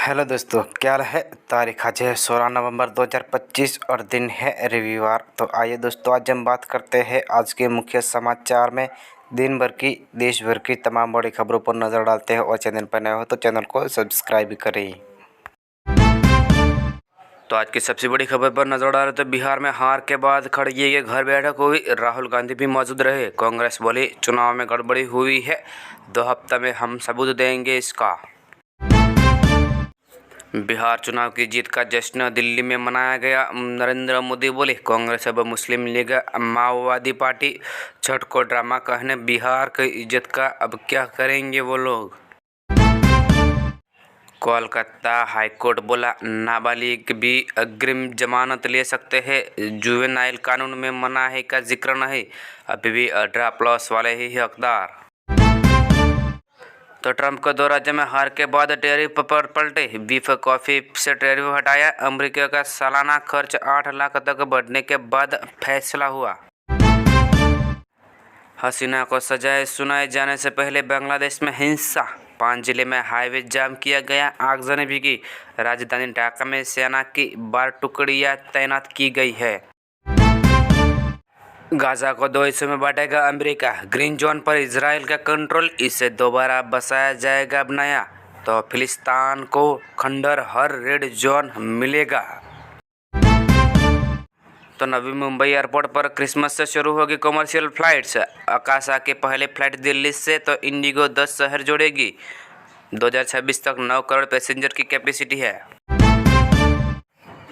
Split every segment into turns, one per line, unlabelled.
Hello दोस्तों, क्या हाल है। तारीख आज है 16 नवंबर 2025 और दिन है रविवार। तो आइए दोस्तों, आज हम बात करते हैं आज के मुख्य समाचार में दिन भर की देश भर की तमाम बड़ी खबरों पर नज़र डालते हैं। और चैनल पर नए हो तो चैनल को सब्सक्राइब करें। तो आज की सबसे बड़ी खबर पर नजर डालें तो बिहार में हार के बाद खड़गे के घर बैठक हुई। राहुल गांधी भी मौजूद रहे। कांग्रेस बोली चुनाव में गड़बड़ी हुई है, 2 हफ्ते में हम सबूत देंगे इसका। बिहार चुनाव की जीत का जश्न दिल्ली में मनाया गया। नरेंद्र मोदी बोले कांग्रेस अब मुस्लिम लीग माओवादी पार्टी। छठ को ड्रामा कहने बिहार की इज्जत का अब क्या करेंगे वो लोग। कोलकाता हाईकोर्ट बोला नाबालिग भी अग्रिम जमानत ले सकते हैं। जुवेनाइल कानून में मनाही का जिक्र नहीं, अभी भी 18+ वाले ही हकदार। तो ट्रंप का दो राज्य में हार के बाद टैरिफ पर पलटे। बीफ कॉफी से टैरिफ हटाया। अमेरिका का सालाना खर्च 8 लाख तक बढ़ने के बाद फैसला हुआ। हसीना को सजाए सुनाए जाने से पहले बांग्लादेश में हिंसा। 5 जिले में हाईवे जाम किया गया। आगजनी भी की। राजधानी ढाका में सेना की 12 टुकड़ियां तैनात की गई है। गाजा को 2 हिस्सों में बांटेगा अमेरिका। ग्रीन जोन पर इजराइल का कंट्रोल, इसे दोबारा बसाया जाएगा अब नया। तो फिलिस्तीन को खंडहर रेड जोन मिलेगा। तो नवी मुंबई एयरपोर्ट पर क्रिसमस से शुरू होगी कमर्शियल फ्लाइट्स। आकाशा के पहले फ्लाइट दिल्ली से तो इंडिगो 10 शहर जोड़ेगी। 2026 तक 9 करोड़ पैसेंजर की कैपेसिटी है।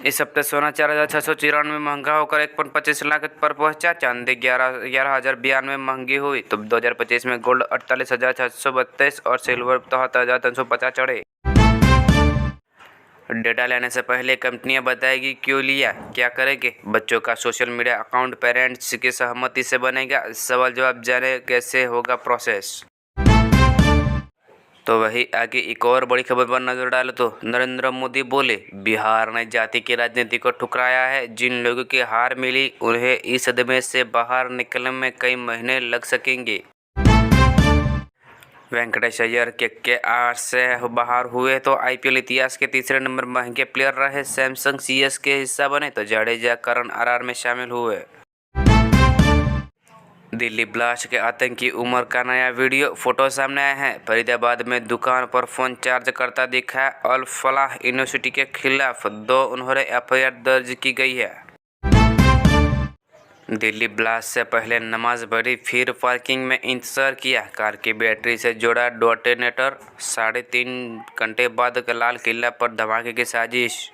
इस हफ्ते सोना 4,694 महंगा होकर 1.25 लाख पर पहुंचा। चांदी 11,092 महंगी हुई। तो 2025 में गोल्ड 48,632 और सिल्वर 73,350 चढ़े। डेटा लेने से पहले कंपनियां बताएगी क्यों लिया, क्या करेंगे। बच्चों का सोशल मीडिया अकाउंट पेरेंट्स की सहमति से बनेगा। सवाल जवाब जाने कैसे होगा प्रोसेस। तो वही आगे एक और बड़ी खबर पर नजर डाले तो नरेंद्र मोदी बोले बिहार ने जाति की राजनीति को ठुकराया है। जिन लोगों की हार मिली उन्हें इस सदमे से बाहर निकलने में कई महीने लग सकेंगे। वेंकटेश अय्यर के आर से बाहर हुए तो आईपीएल इतिहास के तीसरे नंबर महंगे प्लेयर रहे। सैमसंग सीएस के हिस्सा बने तो जडेजा करण आरआर में शामिल हुए। दिल्ली ब्लास्ट के आतंकी उमर का नया वीडियो फोटो सामने आया है। फरीदाबाद में दुकान पर फोन चार्ज करता दिखा अल फलाह यूनिवर्सिटी के खिलाफ 2 उन्होंने एफआईआर दर्ज की गई है। दिल्ली ब्लास्ट से पहले नमाज पढ़ी, फिर पार्किंग में इंतजार किया। कार की बैटरी से जोड़ा डेटोनेटर। 3.5 घंटे बाद लाल किला पर धमाके की साजिश।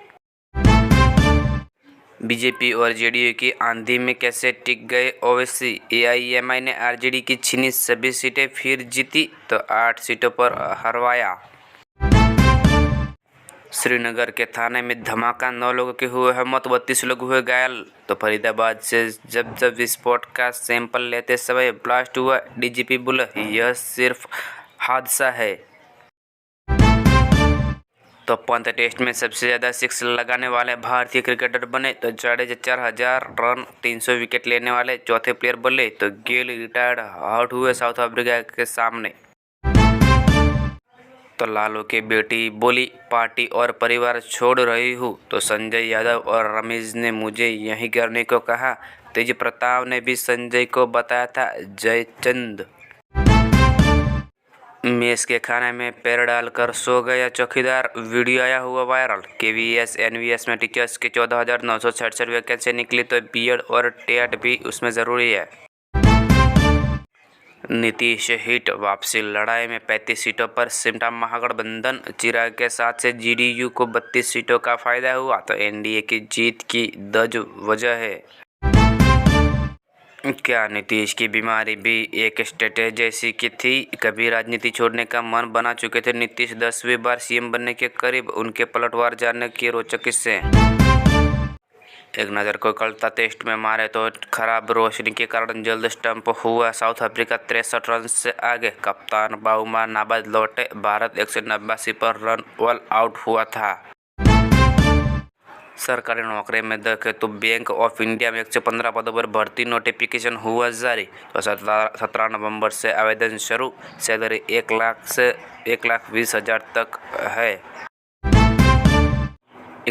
बीजेपी और जेडीयू की आंधी में कैसे टिक गए ओवैसी। एआईएमआई ने आरजेडी की छीनी सभी सीटें फिर जीती तो 8 सीटों पर हरवाया। श्रीनगर के थाने में धमाका, 9 लोगों के हुए हैं मौत, 32 लोग हुए घायल। तो फरीदाबाद से जब विस्फोट का सैंपल लेते समय ब्लास्ट हुआ। डीजीपी बोला यह सिर्फ हादसा है। तो पंत टेस्ट में सबसे ज़्यादा 6 लगाने वाले भारतीय क्रिकेटर बने। तो जडेजा 4,000 रन 300 विकेट लेने वाले चौथे प्लेयर बने। तो गेल रिटायर्ड आउट हुए साउथ अफ्रीका के सामने। तो लालू की बेटी बोली पार्टी और परिवार छोड़ रही हूँ। तो संजय यादव और रमेश ने मुझे यही करने को कहा। तेज प्रताप ने भी संजय को बताया था। जयचंद मेस के खाने में पैर डालकर सो गया चौकीदार, वीडियो आया हुआ वायरल। केवीएस एनवीएस में टीचर्स की 14,966 वैकेंसी निकली। तो बीएड और टेट भी उसमें ज़रूरी है। नीतीश हिट, वापसी लड़ाई में 35 सीटों पर सिमटा महागठबंधन। चिराग के साथ से जेडीयू को 32 सीटों का फायदा हुआ। तो एनडीए की जीत की दज वजह है। क्या नीतीश की बीमारी भी एक स्टेटस जैसी की थी। कभी राजनीति छोड़ने का मन बना चुके थे नीतीश। 10वीं बार सीएम बनने के करीब, उनके पलटवार जानने की रोचक किस्से। एक नज़र कोलकाता टेस्ट में मारे तो खराब रोशनी के कारण जल्द स्टंप हुआ साउथ अफ्रीका 63 रन से आगे। कप्तान बाउमा नाबाद लौटे। भारत 189 पर रन ऑल आउट हुआ था। सरकारी नौकरी में देखें तो बैंक ऑफ इंडिया में 115 पदों पर भर्ती नोटिफिकेशन हुआ जारी। तो 17 नवंबर से आवेदन शुरू। सैलरी 1 लाख से 1,20,000 तक है।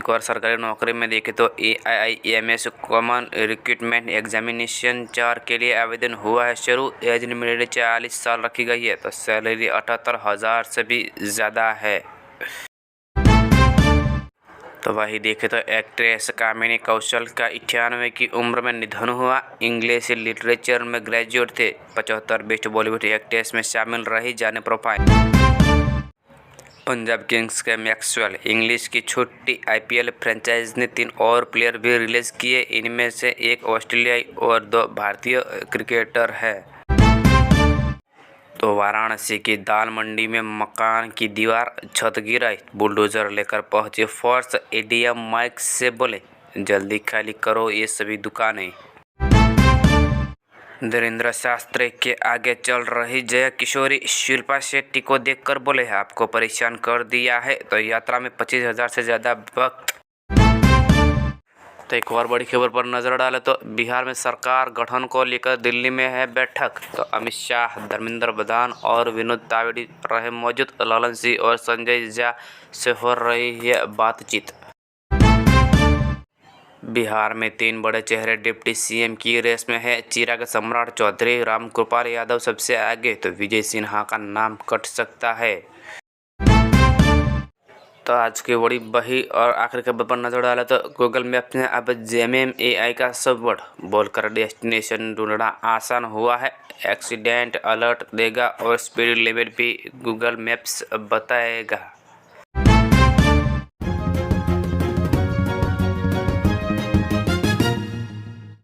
एक और सरकारी नौकरी में देखें तो AIIMS कॉमन रिक्रूटमेंट एग्जामिनेशन 4 के लिए आवेदन हुआ है शुरू। एज लिमिट 40 साल रखी गई है, तो सैलरी 78,000 से भी ज़्यादा है। तो वही देखे तो एक्ट्रेस कामिनी कौशल का 98 की उम्र में निधन हुआ। इंग्लिश लिटरेचर में ग्रेजुएट थे। 75 बेस्ट बॉलीवुड एक्ट्रेस में शामिल रही। जाने प्रोफाइल। पंजाब किंग्स के मैक्सवेल इंग्लिश की छोटी IPL फ्रेंचाइज ने 3 और प्लेयर भी रिलीज किए। इनमें से एक ऑस्ट्रेलियाई और 2 भारतीय क्रिकेटर है। तो वाराणसी की दाल मंडी में मकान की दीवार छत गिराई। बुलडोजर लेकर पहुंचे फोर्स। ADM माइक से बोले, जल्दी खाली करो ये सभी दुकानें। धीरेन्द्र शास्त्री के आगे चल रही जया किशोरी शिल्पा शेट्टी को देखकर बोले, आपको परेशान कर दिया है। तो यात्रा में 25,000 से ज़्यादा भक्त। तो एक और बड़ी खबर पर नजर डाले तो बिहार में सरकार गठन को लेकर दिल्ली में है बैठक। तो अमित शाह, धर्मेंद्र प्रधान और विनोद तावड़े रहे मौजूद। ललन सिंह और संजय झा से हो रही है बातचीत। बिहार में 3 बड़े चेहरे डिप्टी CM की रेस में है। चिराग सम्राट चौधरी, रामकृपाल यादव सबसे आगे, तो विजय सिन्हा का नाम कट सकता है। तो आज की बड़ी बही और आखिरी खबर पर नजर डाला तो गूगल मैप्स ने अब जेएमएम AI का सपोर्ट बोलकर डेस्टिनेशन ढूंढना आसान हुआ है। एक्सीडेंट अलर्ट देगा और स्पीड लिमिट भी गूगल मैप्स बताएगा।